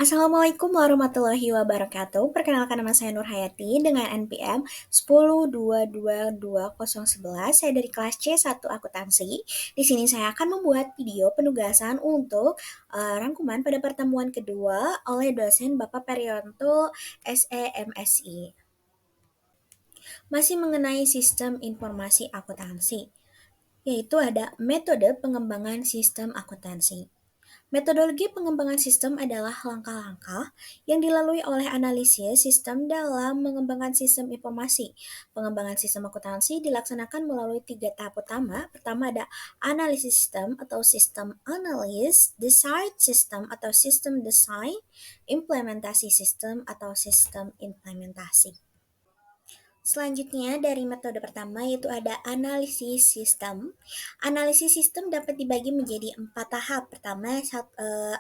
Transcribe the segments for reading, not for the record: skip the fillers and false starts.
Assalamualaikum warahmatullahi wabarakatuh. Perkenalkan nama saya Nur Hayati dengan NPM 10222011. Saya dari kelas C1 Akuntansi. Di sini saya akan membuat video penugasan untuk rangkuman pada pertemuan kedua oleh dosen Bapak Perianto SEMSI. Masih mengenai sistem informasi akuntansi, yaitu ada metode pengembangan sistem akuntansi. Metodologi pengembangan sistem adalah langkah-langkah yang dilalui oleh analisis sistem dalam mengembangkan sistem informasi. Pengembangan sistem akuntansi dilaksanakan melalui 3 tahap utama. Pertama ada analisis sistem atau sistem analis, design sistem atau sistem design, implementasi sistem atau sistem implementasi. Selanjutnya dari metode pertama yaitu ada analisis sistem. Analisis sistem dapat dibagi menjadi 4 tahap. Pertama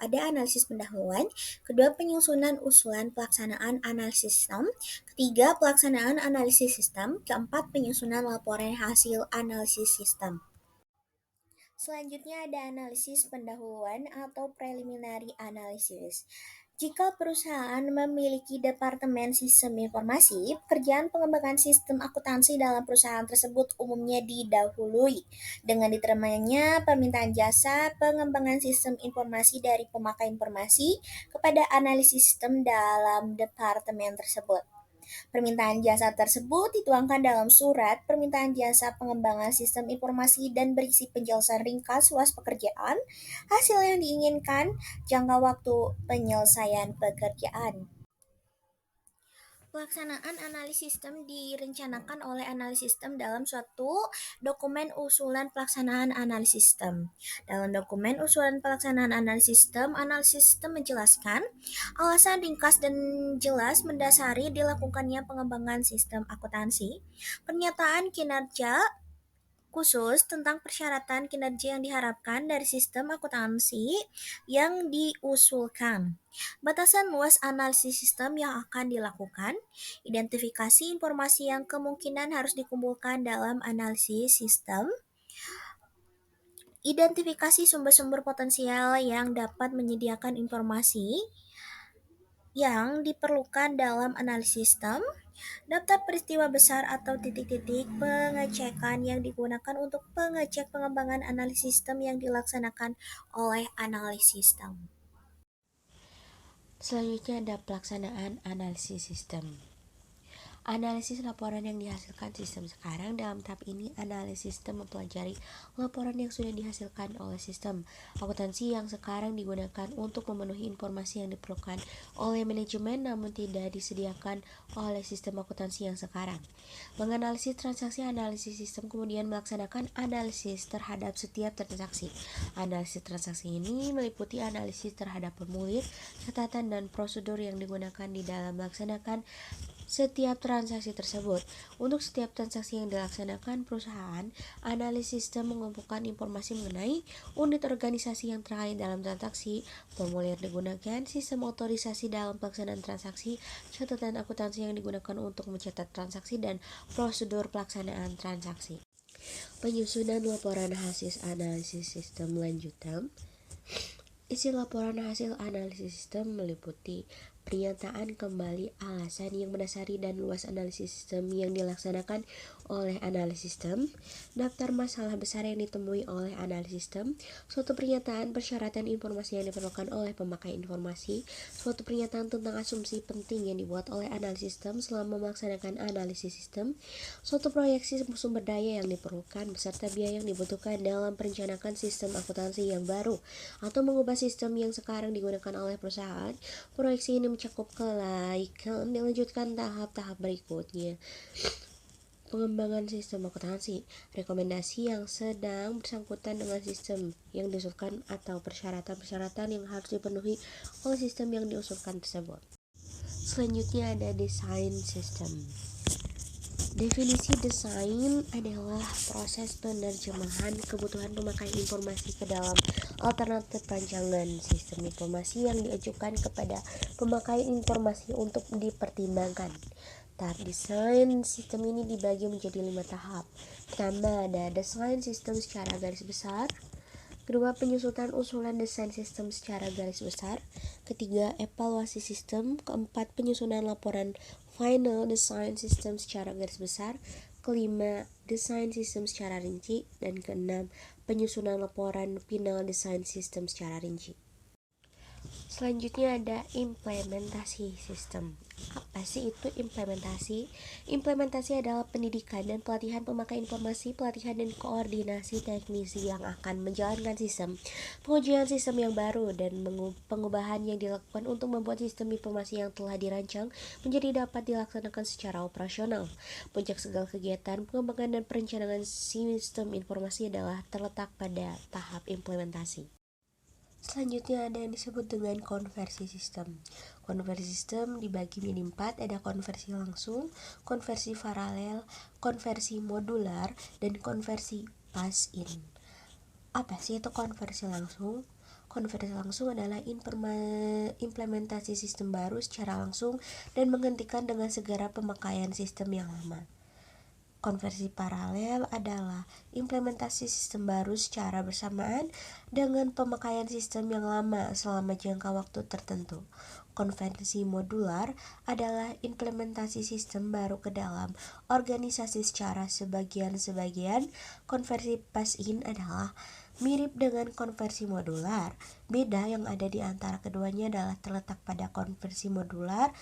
ada analisis pendahuluan, kedua penyusunan usulan pelaksanaan analisis sistem, ketiga pelaksanaan analisis sistem, keempat penyusunan laporan hasil analisis sistem. Selanjutnya ada analisis pendahuluan atau preliminary analysis. Jika perusahaan memiliki departemen sistem informasi, pekerjaan pengembangan sistem akuntansi dalam perusahaan tersebut umumnya didahului dengan diterimanya permintaan jasa pengembangan sistem informasi dari pemakai informasi kepada analisis sistem dalam departemen tersebut. Permintaan jasa tersebut dituangkan dalam surat permintaan jasa pengembangan sistem informasi dan berisi penjelasan ringkas luas pekerjaan, hasil yang diinginkan, jangka waktu penyelesaian pekerjaan. Pelaksanaan analisis sistem direncanakan oleh analisis sistem dalam suatu dokumen usulan pelaksanaan analisis sistem. Dalam dokumen usulan pelaksanaan analisis sistem menjelaskan alasan ringkas dan jelas mendasari dilakukannya pengembangan sistem akuntansi, pernyataan kinerja khusus tentang persyaratan kinerja yang diharapkan dari sistem akuntansi yang diusulkan, batasan luas analisis sistem yang akan dilakukan, identifikasi informasi yang kemungkinan harus dikumpulkan dalam analisis sistem, identifikasi sumber-sumber potensial yang dapat menyediakan informasi yang diperlukan dalam analisis sistem, daftar peristiwa besar atau titik-titik pengecekan yang digunakan untuk pengecek pengembangan analisis sistem yang dilaksanakan oleh analisis sistem. Selanjutnya ada pelaksanaan analisis sistem. Analisis laporan yang dihasilkan sistem sekarang. Dalam tahap ini, analisis sistem mempelajari laporan yang sudah dihasilkan oleh sistem akuntansi yang sekarang digunakan untuk memenuhi informasi yang diperlukan oleh manajemen namun tidak disediakan oleh sistem akuntansi yang sekarang. Menganalisis transaksi, analisis sistem kemudian melaksanakan analisis terhadap setiap transaksi. Analisis transaksi ini meliputi analisis terhadap formulir, catatan, dan prosedur yang digunakan di dalam melaksanakan setiap transaksi tersebut. Untuk setiap transaksi yang dilaksanakan perusahaan, analisis sistem mengumpulkan informasi mengenai unit organisasi yang terkait dalam transaksi, formulir digunakan, sistem otorisasi dalam pelaksanaan transaksi, catatan akuntansi yang digunakan untuk mencatat transaksi, dan prosedur pelaksanaan transaksi. Penyusunan laporan hasil analisis sistem lanjutan. Isi laporan hasil analisis sistem meliputi pernyataan kembali alasan yang mendasari dan luas analisis sistem yang dilaksanakan oleh analisis sistem, daftar masalah besar yang ditemui oleh analisis sistem, suatu pernyataan persyaratan informasi yang diperlukan oleh pemakai informasi, suatu pernyataan tentang asumsi penting yang dibuat oleh analisis sistem selama melaksanakan analisis sistem, suatu proyeksi sumber daya yang diperlukan beserta biaya yang dibutuhkan dalam perencanaan sistem akuntansi yang baru atau mengubah sistem yang sekarang digunakan oleh perusahaan. Proyeksi ini mencakup kelaikan dilanjutkan tahap-tahap berikutnya. Pengembangan sistem akuntansi, rekomendasi yang sedang bersangkutan dengan sistem yang diusulkan atau persyaratan-persyaratan yang harus dipenuhi oleh sistem yang diusulkan tersebut. Selanjutnya ada desain sistem. Definisi desain adalah proses penerjemahan kebutuhan pemakai informasi ke dalam alternatif rancangan sistem informasi yang diajukan kepada pemakai informasi untuk dipertimbangkan. Tahap desain sistem ini dibagi menjadi 5 tahap. Pertama ada desain sistem secara garis besar, Kedua, penyusunan usulan desain sistem secara garis besar. Ketiga, evaluasi sistem. Keempat, penyusunan laporan final design sistem secara garis besar. Kelima, desain sistem secara rinci. Dan keenam, penyusunan laporan final desain sistem secara rinci. Selanjutnya ada implementasi sistem. Apa sih itu implementasi? Implementasi adalah pendidikan dan pelatihan pemakai informasi, pelatihan dan koordinasi teknisi yang akan menjalankan sistem, pengujian sistem yang baru, dan pengubahan yang dilakukan untuk membuat sistem informasi yang telah dirancang menjadi dapat dilaksanakan secara operasional. Puncak segala kegiatan pengembangan dan perencanaan sistem informasi adalah terletak pada tahap implementasi. Selanjutnya ada yang disebut dengan konversi sistem. Konversi sistem dibagi menjadi 4, ada konversi langsung, konversi paralel, konversi modular, dan konversi pass-in. Apa sih itu konversi langsung? Konversi langsung adalah implementasi sistem baru secara langsung dan menghentikan dengan segera pemakaian sistem yang lama. Konversi paralel adalah implementasi sistem baru secara bersamaan dengan pemakaian sistem yang lama selama jangka waktu tertentu. Konversi modular adalah implementasi sistem baru ke dalam organisasi secara sebagian-sebagian. Konversi pass-in adalah mirip dengan konversi modular. Beda yang ada di antara keduanya adalah terletak pada konversi modular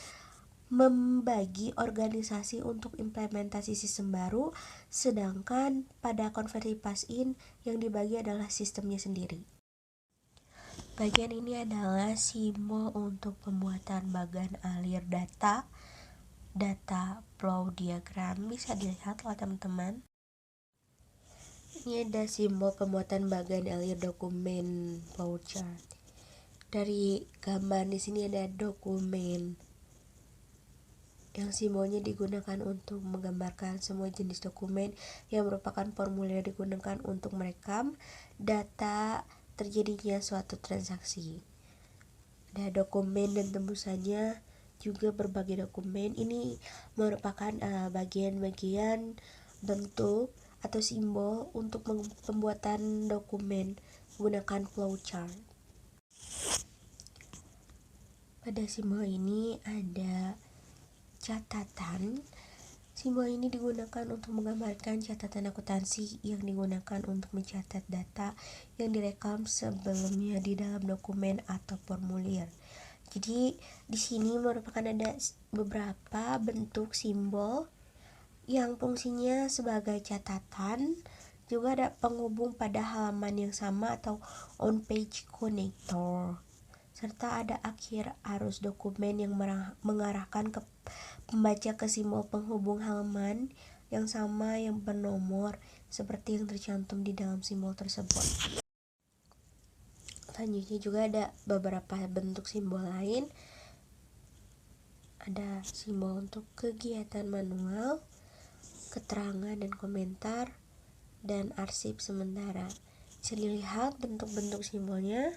membagi organisasi untuk implementasi sistem baru, sedangkan pada konversi pass-in yang dibagi adalah sistemnya sendiri. Bagian ini adalah simbol untuk pembuatan bagan alir data flow diagram, bisa dilihat oleh teman-teman. Ini ada simbol pembuatan bagan alir dokumen flow chart. Dari gambar di sini ada dokumen yang simbolnya digunakan untuk menggambarkan semua jenis dokumen yang merupakan formulir digunakan untuk merekam data terjadinya suatu transaksi. Ada dokumen dan tembusannya, juga berbagai dokumen. Ini merupakan bagian-bagian bentuk atau simbol untuk pembuatan dokumen menggunakan flowchart. Pada simbol ini ada catatan. Simbol ini digunakan untuk menggambarkan catatan akuntansi yang digunakan untuk mencatat data yang direkam sebelumnya di dalam dokumen atau formulir. Jadi di sini merupakan ada beberapa bentuk simbol yang fungsinya sebagai catatan, juga ada penghubung pada halaman yang sama atau on-page connector, serta ada akhir arus dokumen yang mengarahkan ke pembaca ke simbol penghubung halaman yang sama yang bernomor seperti yang tercantum di dalam simbol tersebut. Selanjutnya juga ada beberapa bentuk simbol lain. Ada simbol untuk kegiatan manual, keterangan dan komentar, dan arsip sementara. Bisa dilihat bentuk-bentuk simbolnya.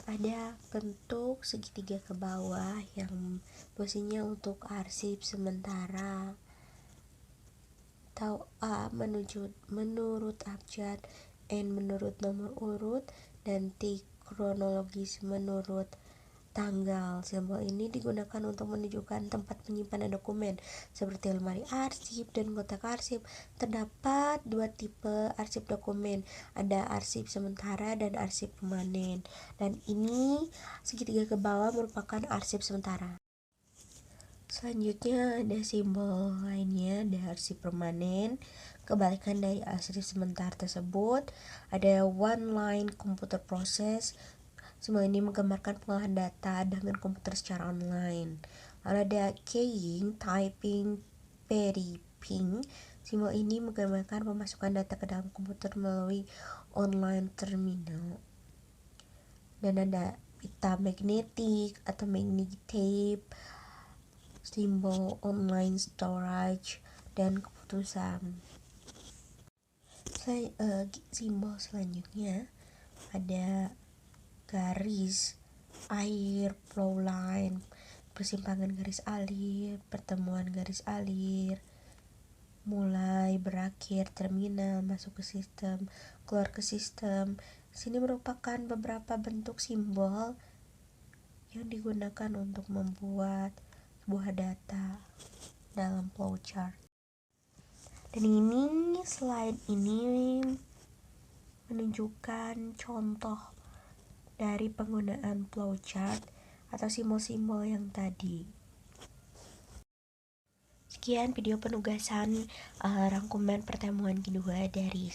Ada bentuk segitiga ke bawah yang posisinya untuk arsip sementara, atau A menurut abjad, N menurut nomor urut, dan T kronologis menurut tanggal. Simbol ini digunakan untuk menunjukkan tempat penyimpanan dokumen seperti lemari arsip dan kotak arsip. Terdapat 2 tipe arsip dokumen, ada arsip sementara dan arsip permanen, dan ini segitiga ke bawah merupakan arsip sementara. Selanjutnya ada simbol lainnya, ada arsip permanen. Kebalikan dari arsip sementara tersebut, ada one line computer process. Simbol ini menggambarkan pengolahan data dengan komputer secara online. Lalu ada keying, typing, typing. Simbol ini menggambarkan pemasukan data ke dalam komputer melalui online terminal. Dan ada pita magnetik atau magnetic tape, simbol online storage, dan keputusan. Simbol selanjutnya ada garis air, flow line, persimpangan garis alir, pertemuan garis alir, mulai, berakhir, terminal, masuk ke sistem, keluar ke sistem. Sini merupakan beberapa bentuk simbol yang digunakan untuk membuat sebuah data dalam flowchart. Dan ini slide ini menunjukkan contoh dari penggunaan flowchart atau simbol-simbol yang tadi. Sekian video penugasan rangkuman pertemuan kedua dari